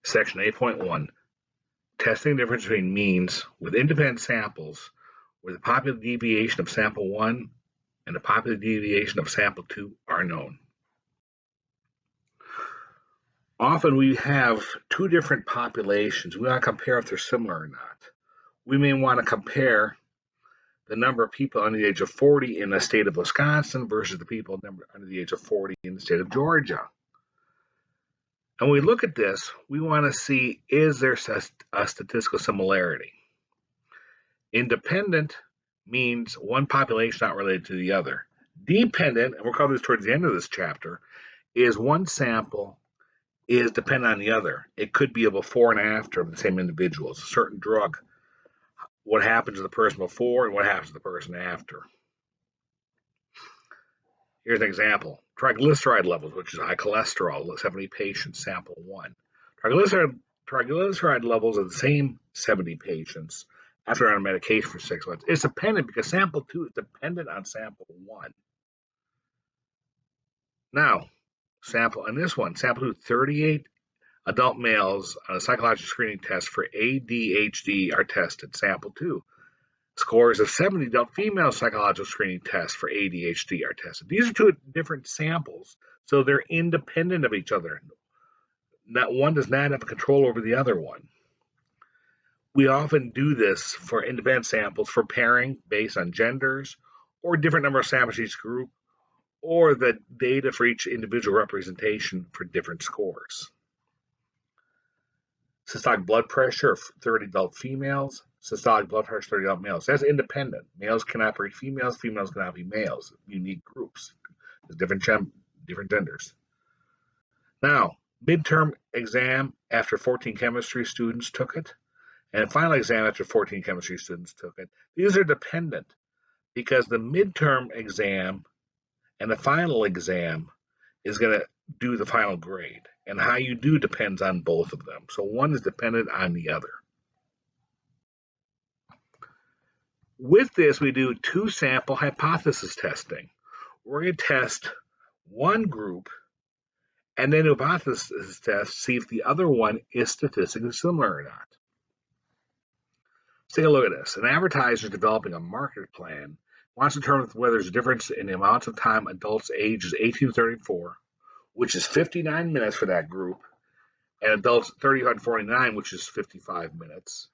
Section 8.1, testing the difference between means with independent samples where the popular deviation of sample 1 and the popular deviation of sample 2 are known. Often we have two different populations. We want to compare if they're similar or not. We may want to compare the number of people under the age of 40 in the state of Wisconsin versus the people under the age of 40 in the state of Georgia. And when we look at this, we want to see, is there a statistical similarity? Independent means one population not related to the other. Dependent, and we'll cover this towards the end of this chapter, is one sample is dependent on the other. It could be a before and after of the same individuals. A certain drug, what happens to the person before and what happens to the person after. Here's an example. Triglyceride levels, which is high cholesterol, 70 patients, sample 1. Triglyceride levels of the same 70 patients after on a medication for 6 months. It's dependent because sample 2 is dependent on sample 1. Now, sample 2, 38 adult males on a psychological screening test for ADHD are tested. Sample 2. Scores of 70 adult female psychological screening tests for ADHD are tested. These are two different samples, so they're independent of each other. Not one does not have control over the other one. We often do this for independent samples for pairing based on genders or different number of samples each group, or the data for each individual representation for different scores. Systolic blood pressure of 30 adult females, systolic blood pressure 30 adult males. That's independent. Males cannot be females, females cannot be males. Unique groups. There's different genders. Now, midterm exam after 14 chemistry students took it, and final exam after 14 chemistry students took it. These are dependent because the midterm exam and the final exam is going to do the final grade. And how you do depends on both of them. So one is dependent on the other. With this, we do two sample hypothesis testing. We're going to test one group and then do a hypothesis test, see if the other one is statistically similar or not. Let's take a look at this. An advertiser is developing a marketing plan, wants to determine whether there's a difference in the amount of time adults ages 18 to 34, which is 59 minutes for that group, and adults 35 to 49, which is 55 minutes,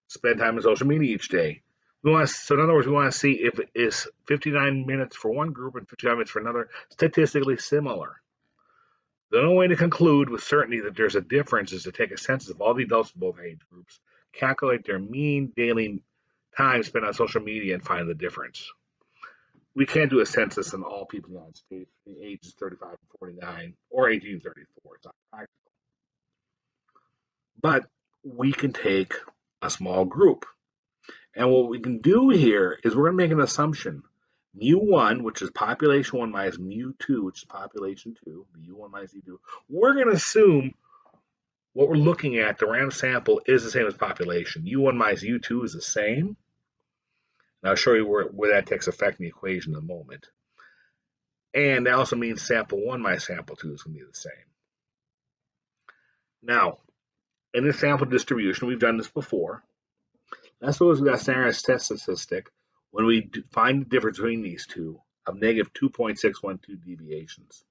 spend time on social media each day. So in other words, we want to see if it is 59 minutes for one group and 59 minutes for another, statistically similar. The only way to conclude with certainty that there's a difference is to take a census of all the adults in both age groups, calculate their mean daily time spent on social media, and find the difference. We can't do a census on all people in the United States in ages 35 to 49 or 18 to 34. It's not practical. But we can take a small group. And what we can do here is we're going to make an assumption. Mu1, which is population 1 minus mu2, which is population 2, mu1 minus mu2. We're going to assume what we're looking at, the random sample, is the same as population. U1 minus U2 is the same. And I'll show you where that takes effect in the equation in a moment. And that also means sample 1 minus sample 2 is going to be the same. Now, in this sample distribution, we've done this before. Let's suppose we've got a standardized test statistic when we find the difference between these two of negative 2.612 deviations.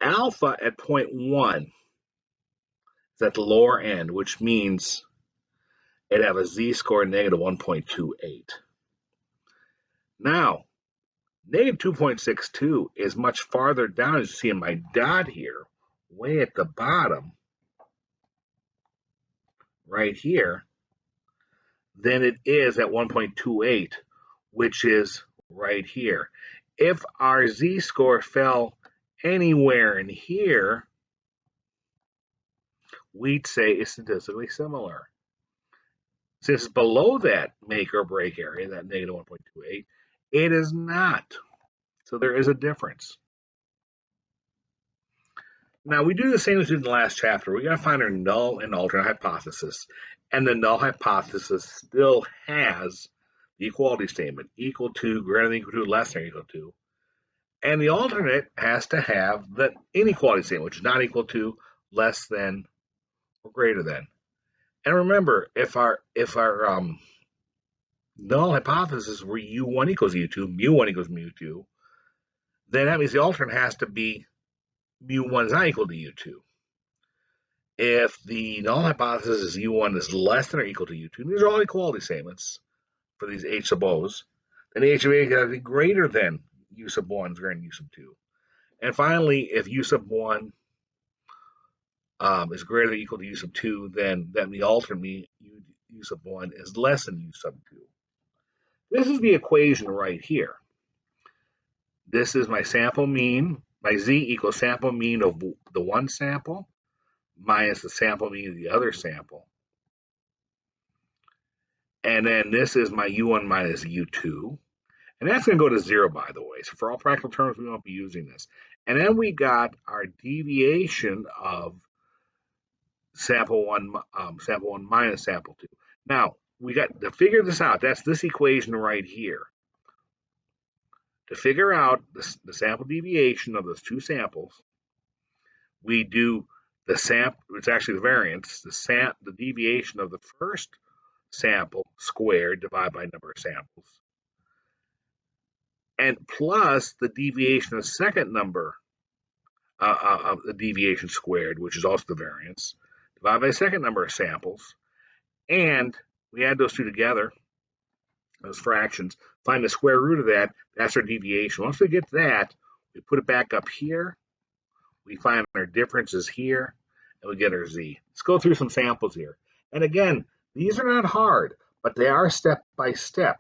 Alpha at 0.1 is at the lower end, which means it'd have a z-score of negative 1.28. Now, negative 2.62 is much farther down, as you see in my dot here, way at the bottom, right here, than it is at 1.28, which is right here. If our z-score fell anywhere in here, we'd say it's statistically similar. Since it's below that make or break area, that negative 1.28, it is not. So there is a difference. Now, we do the same as we did in the last chapter. We're going to find our null and alternate hypothesis. And the null hypothesis still has the equality statement, equal to, greater than equal to, less than equal to. And the alternate has to have the inequality statement, which is not equal to, less than, or greater than. And remember, if our null hypothesis were u1 equals u2, mu1 equals mu2, then that means the alternate has to be mu1 is not equal to u2. If the null hypothesis is u1 is less than or equal to u2, and these are all equality statements for these h sub o's, then h of a has to be greater than u sub 1 is greater than u sub 2. And finally, if u sub 1 is greater than or equal to u sub 2, then the alternate u sub 1 is less than u sub 2. This is the equation right here. This is my sample mean. My z equals sample mean of the one sample minus the sample mean of the other sample. And then this is my u1 minus u2. And that's going to go to 0, by the way. So for all practical terms, we won't be using this. And then we got our deviation of sample one minus sample 2. Now, we got to figure this out. That's this equation right here. To figure out the sample deviation of those two samples, we do the sample, it's actually the variance, the deviation of the first sample squared divided by number of samples, and plus the deviation of the second number of the deviation squared, which is also the variance, divided by the second number of samples, and we add those two together, those fractions, find the square root of that, that's our deviation. Once we get that, we put it back up here, we find our differences here, and we get our z. Let's go through some samples here. And again, these are not hard, but they are step by step.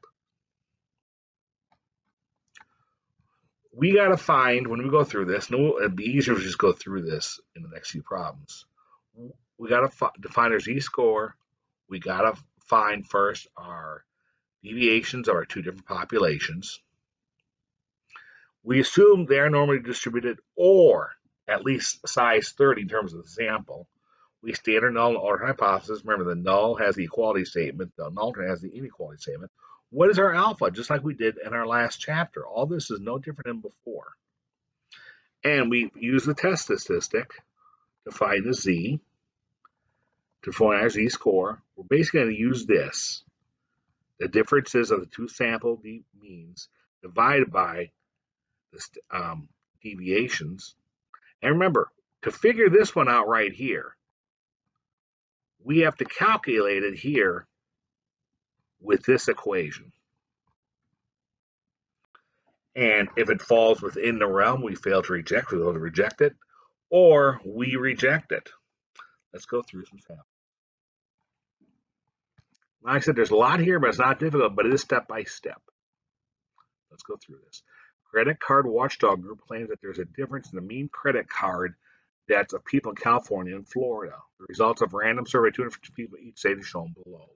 We got to find, when we go through this, and it'd be easier to just go through this in the next few problems. We got to define our z-score. We got to find first our deviations of our two different populations. We assume they're normally distributed or at least size 30 in terms of the sample. We state our null and alternate hypothesis. Remember, the null has the equality statement, the alternate has the inequality statement. What is our alpha? Just like we did in our last chapter. All this is no different than before. And we use the test statistic to find the z, to find our z-score. We're basically going to use this, the differences of the two sample means divided by the deviations. And remember, to figure this one out right here, we have to calculate it here with this equation. And if it falls within the realm, we fail to reject, we will reject it, or we reject it. Let's go through some samples. Like I said, there's a lot here, but it's not difficult, but it is step by step. Let's go through this. Credit Card Watchdog Group claims that there's a difference in the mean credit card debts of people in California and Florida. The results of a random survey of 250 people each state is shown below.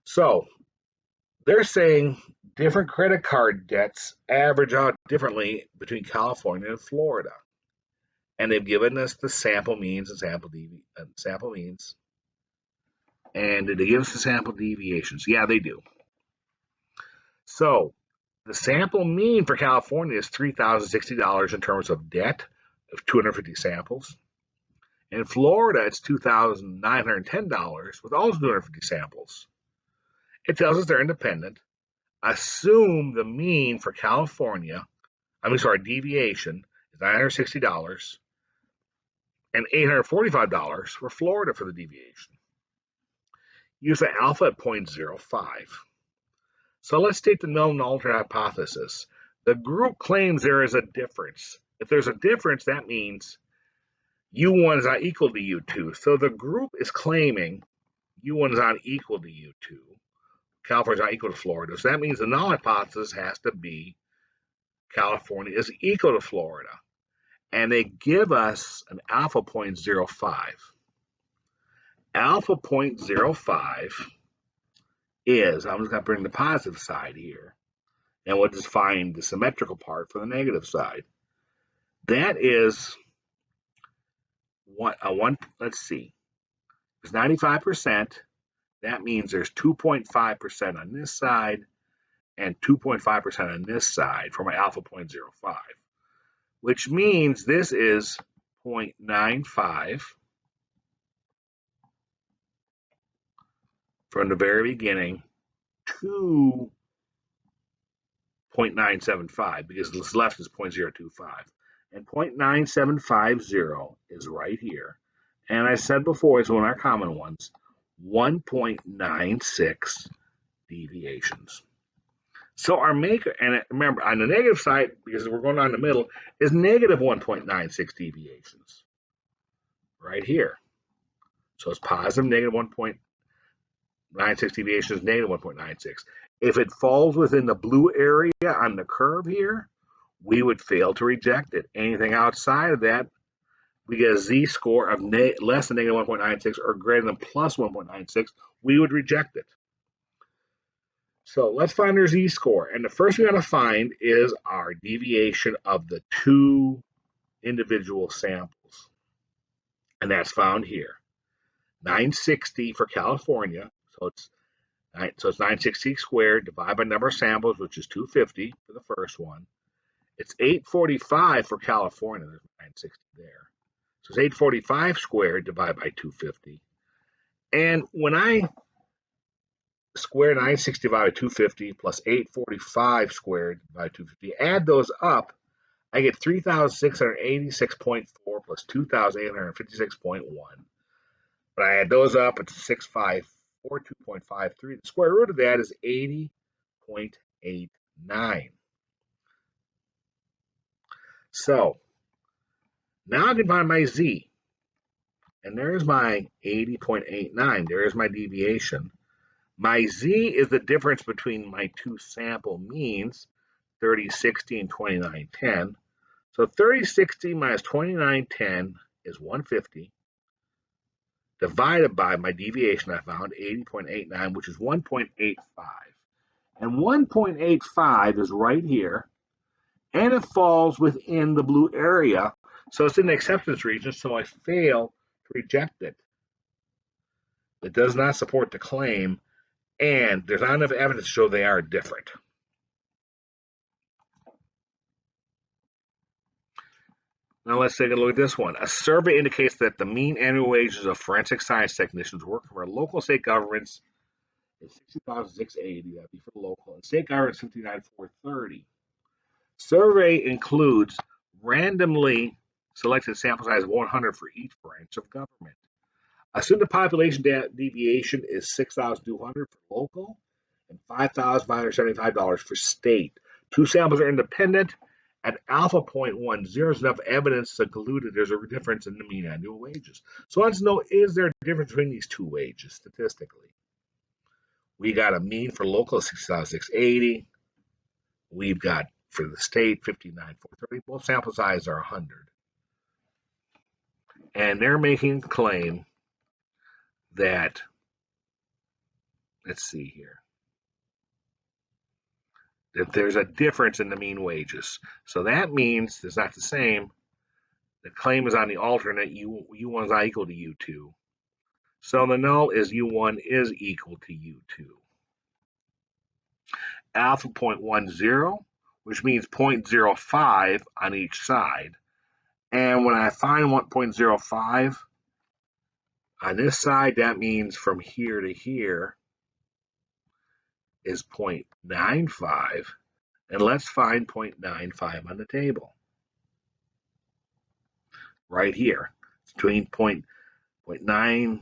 So they're saying different credit card debts average out differently between California and Florida. And they've given us the sample means and sample means. And did they give us the sample deviations? Yeah, they do. So the sample mean for California is $3,060 in terms of debt of 250 samples. In Florida, it's $2,910 with also 250 samples. It tells us they're independent. Assume the mean for California, deviation is $960 and $845 for Florida for the deviation. Use the alpha at 0.05. So let's state the null and alternate hypothesis. The group claims there is a difference. If there's a difference, that means U1 is not equal to U2. So the group is claiming U1 is not equal to U2. California is not equal to Florida. So that means the null hypothesis has to be California is equal to Florida. And they give us an alpha 0.05. Alpha 0.05 is, I'm just going to bring the positive side here, and we'll just find the symmetrical part for the negative side. That is let's see, it's 95%. That means there's 2.5% on this side and 2.5% on this side for my alpha 0.05, which means this is 0.95 from the very beginning to 0.975 because this left is 0.025. And 0.9750 is right here. And I said before, it's one of our common ones, 1.96 deviations. So our maker, and remember, on the negative side, because we're going down the middle, is negative 1.96 deviations right here. So it's positive negative 1.96 deviations, negative 1.96. If it falls within the blue area on the curve here, we would fail to reject it. Anything outside of that, we get a z-score of less than negative 1.96 or greater than plus 1.96, we would reject it. So let's find our z-score. And the first we got to find is our deviation of the two individual samples. And that's found here. 960 for California. So it's 960 squared divided by number of samples, which is 250 for the first one. It's 845 for California. There's 960 there. So it's 845 squared divided by 250. And when I square 960 divided by 250 plus 845 squared by 250, add those up, I get 3,686.4 plus 2,856.1. But I add those up, it's 6542.53. The square root of that is 80.89. So now I can find my z. And there's my 80.89. There's my deviation. My z is the difference between my two sample means, 3060 and 2910. So 3060 minus 2910 is 150, divided by my deviation I found, 80.89, which is 1.85. And 1.85 is right here, and it falls within the blue area. So it's in the acceptance region, so I fail to reject it. It does not support the claim, and there's not enough evidence to show they are different. Now let's take a look at this one. A survey indicates that the mean annual wages of forensic science technicians working for local state governments is $60,680. That'd be for the local, and state governments $59,430. Survey includes randomly selected sample size of 100 for each branch of government. Assume the population deviation is 6,200 for local and $5,575 for state. Two samples are independent. At alpha 0.10 is enough evidence to conclude that there's a difference in the mean annual wages. So let's know, is there a difference between these two wages statistically? We got a mean for local 6,680. We've got for the state 59,430. Both sample sizes are 100. And they're making a claim that, let's see here, that there's a difference in the mean wages. So that means it's not the same. The claim is on the alternate, U1 is not equal to U2. So the null is U1 is equal to U2. Alpha 0.10, which means 0.05 on each side. And when I find 1.05 on this side, that means from here to here is 0.95. And let's find 0.95 on the table. Right here. It's between 0.9495 and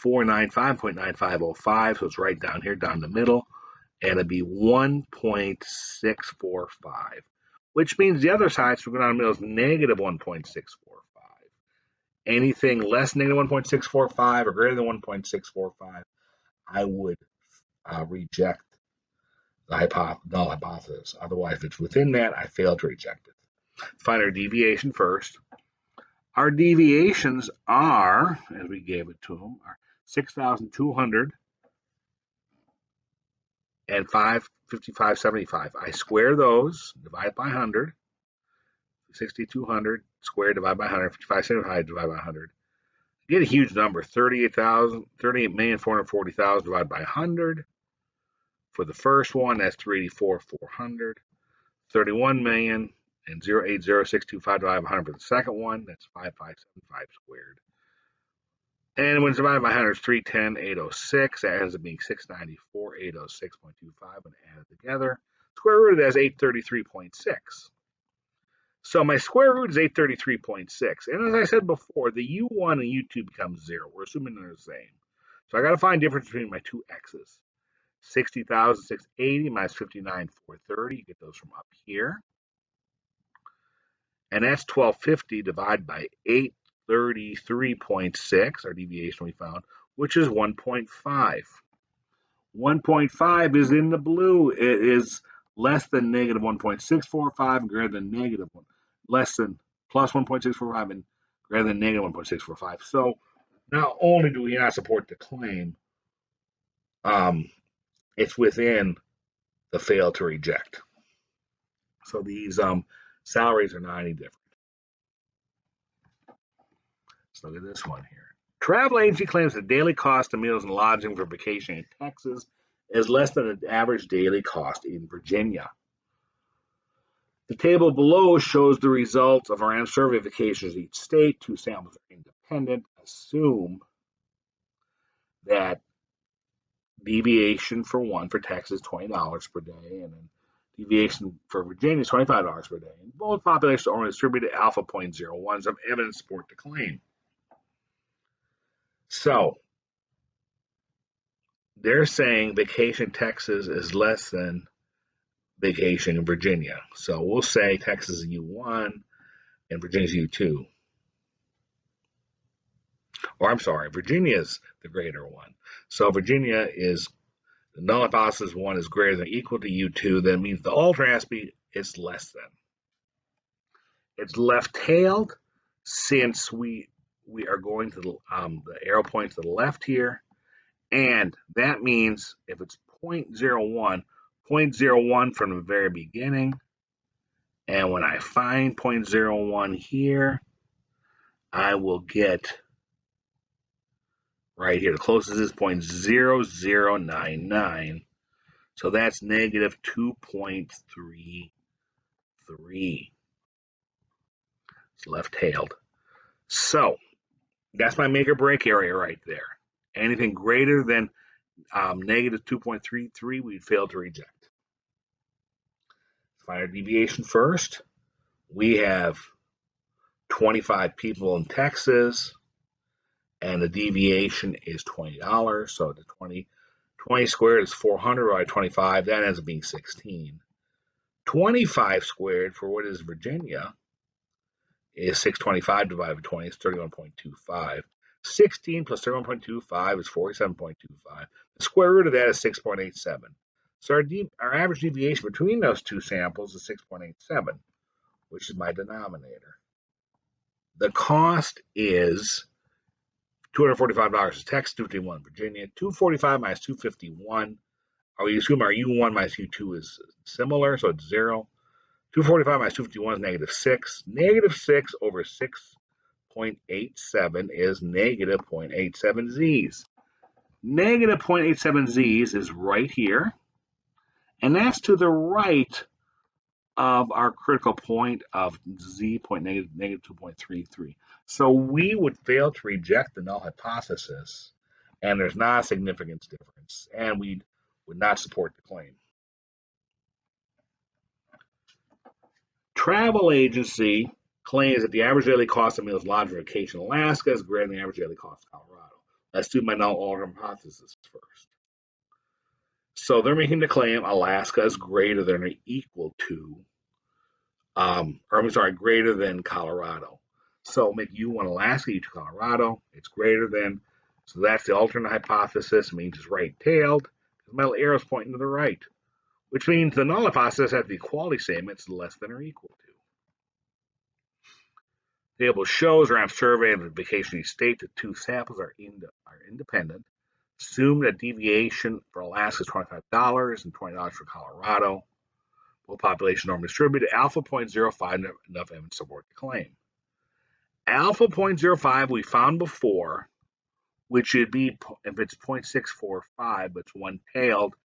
0.9505. So it's right down here, down the middle. And it'd be 1.645, which means the other side, so we're going down the middle, is negative 1.645. Anything less than negative 1.645 or greater than 1.645, I would reject the null hypothesis. Otherwise, if it's within that, I fail to reject it. Find our deviation first. Our deviations are, as we gave it to them, are 6,200 and 555.75. I square those, divide by 100. 6,200 squared divided by 100, 55.75 divided by 100. Get a huge number, 38,440,000 divided by 100. For the first one, that's 384,400. 31 million and 0.800625 divided by 100 for the second one, that's 5575 squared. And when it's divided by 100, it's 310, 806. That ends up being 694, 806.25 when added together. Square root of that is 833.6. So my square root is 833.6. And as I said before, the u1 and u2 becomes 0. We're assuming they're the same. So I got to find the difference between my two x's. 60,680 minus 59,430. You get those from up here. And that's 1250 divided by 833.6, our deviation we found, which is 1.5. 1.5 is in the blue. It is less than negative 1.645 and greater than negative 1, less than plus 1.645 and greater than negative 1.645. So not only do we not support the claim, it's within the fail to reject. So these salaries are not any different. Let's look at this one here. Travel agency claims the daily cost of meals and lodging for vacation in Texas is less than the average daily cost in Virginia. The table below shows the results of a random survey of vacations in each state. Two samples are independent. Assume that deviation for Texas is $20 per day, and then deviation for Virginia is $25 per day. And both populations are distributed alpha 0.01. Some evidence support the claim. So they're saying vacation in Texas is less than vacation in Virginia. So we'll say Texas is U1 and Virginia is U2. Or I'm sorry, Virginia is the greater one. So Virginia is the null hypothesis 1 is greater than or equal to U2. That means the alternate has to be it's less than. It's left-tailed since we are going to the arrow points to the left here. And that means if it's 0.01, 0.01 from the very beginning. And when I find 0.01 here, I will get right here. The closest is 0.0099. So that's negative 2.33. It's left-tailed. So that's my make or break area right there. Anything greater than negative 2.33, we'd fail to reject. Find our deviation first. We have 25 people in Texas, and the deviation is $20. So the 20 squared is 400 by 25. That ends up being 16. 25 squared for what is Virginia is 625 divided by 20 is 31.25. 16 plus 31.25 is 47.25. The square root of that is 6.87. So our average deviation between those two samples is 6.87, which is my denominator. The cost is $245 in Texas, $251 in Virginia. $245 minus $251. We assume our U1 minus U2 is similar, so it's 0. 245 minus 251 is negative 6. Negative 6 over 6.87 is negative 0.87 z's. Negative 0.87 z's is right here, and that's to the right of our critical point of z point negative 2.33. So we would fail to reject the null hypothesis, and there's not a significance difference, and we would not support the claim. Travel agency claims that the average daily cost of meals, lodging, vacation in Alaska is greater than the average daily cost of Colorado. Let's do my null alternate hypothesis first. So they're making the claim Alaska is greater than or equal to, greater than Colorado. So make U1 Alaska, U2 Colorado. It's greater than. So that's the alternate hypothesis. It means it's right-tailed because my arrow's pointing to the right, which means the null hypothesis has the equality statement is less than or equal to. The table shows around survey of the vacation state that two samples are independent. Assume that deviation for Alaska is $25 and $20 for Colorado. Both population norm distributed. Alpha 0.05 enough evidence to support the claim. Alpha 0.05 we found before, which should be if it's 0.645, but it's one-tailed.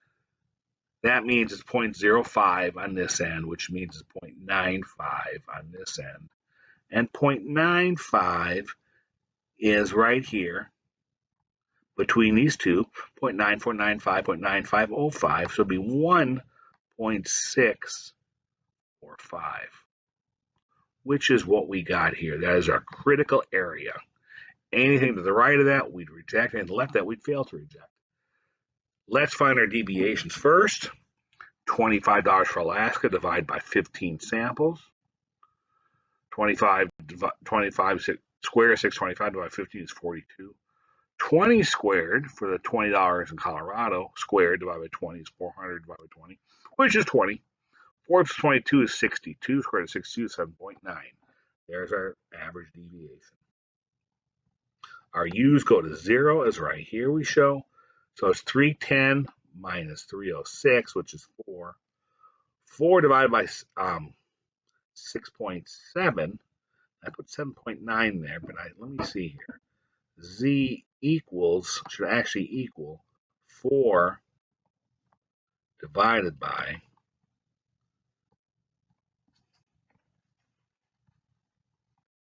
That means it's 0.05 on this end, which means it's 0.95 on this end. And 0.95 is right here. between these two, 0.9495, 0.9505, so it'll be 1.645, which is what we got here. That is our critical area. Anything to the right of that, we'd reject, and to the left of that, we'd fail to reject. Let's find our deviations first. $25 for Alaska, divide by 15 samples. 25 squared, 625 divided by 15 is 42. 20 squared for the $20 in Colorado, squared divided by 20 is 400 divided by 20, which is 20. 4 plus 22 is 62, squared is 62 is 7.9. There's our average deviation. Our U's go to 0, as right here we show. So it's 310 minus 306, which is 4. 4 divided by 6.7, I put 7.9 there, but let me see here. Z should actually equal 4 divided by